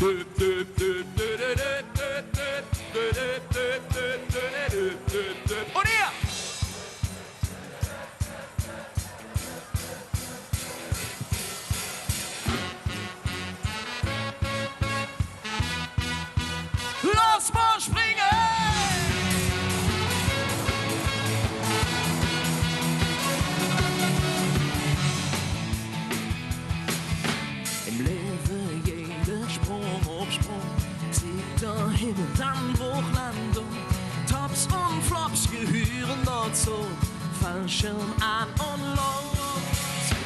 Und ihr! Los mal springen! Im Leben jeder Sprung auf Sprung, Sieg dahin und dann Bruchlandung. Tops und Flops gehören dazu, Fallschirm an und los.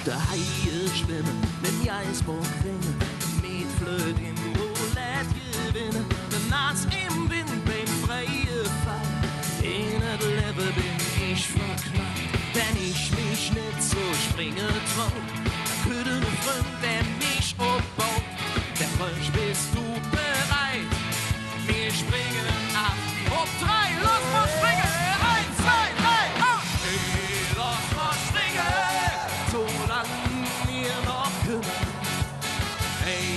Der Haie schwimmen, den Eisbock ringen, mit Flöt im Roulette gewinnen, den Nass im Wind beim freien Fall. In das Leben bin ich verknallt, wenn ich mich nicht so springen trau. Da könnte ein Freund, der mich aufbaut, der Freund, bist du bereit? Wir springen ab, auf 3, los mal springen! 1, 2, 3, auf! Hey, los mal springen! Solange wir noch können. Hey,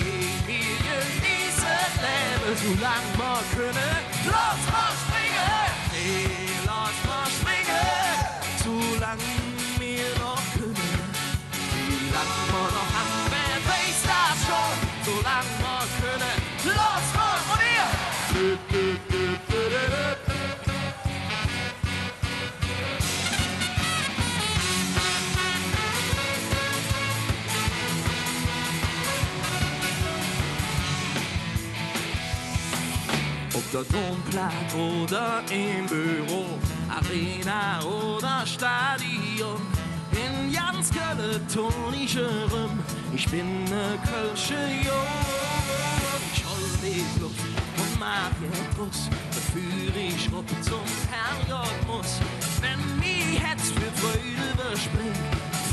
wir genießen Leben, solange wir können. Los mal springen! Hey, los mal springen! Solange wir noch können. Wie lange wir noch haben, wer weiß das schon? Solange wir können. Los mal von ihr! Ob der Tonplatz oder im Büro, Arena oder Stadion, in ganz Köln tonische Rum, ich bin ne Kölsche Jung. Ich hol die Luft und mag Bus, bevor ich rup zum Herrgott muss. Wenn mir Herz für Freude überspringt,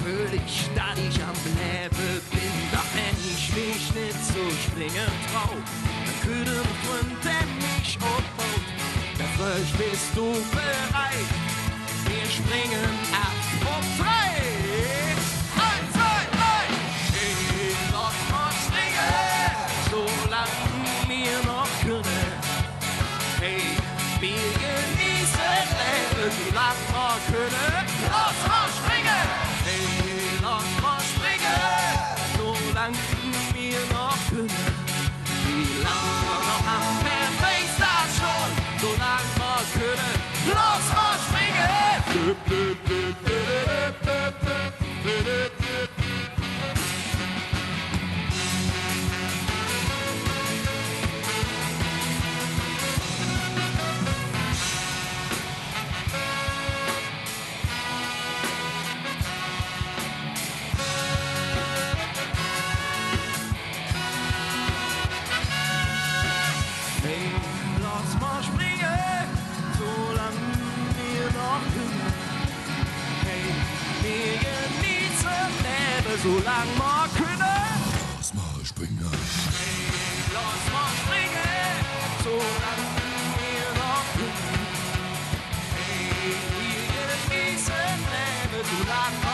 fühl ich, dass ich am Leben bin. Doch wenn ich mich nicht so springen trau, dann könnte ein Freund, der mich aufbaut. Der Frösch, bist du bereit? Wir springen ab auf 3. 1, 2, 3. Hey, lass mal springen, solange wir noch können. Hey, wir genießen Leben, solange wir können. Lass mal springen. Hey, lass mal springen, solange wir noch können. Wie lange wir noch haben, wer weiß das schon? Solange wir können. Lass mal springen. Hey, lass mal springen, solange wir noch können. Hey, wir genießen Leben, solange wir können. Lass mal springen. Hey, lass mal springen, solange wir noch können. Hey, wir genießen Leben, solange wir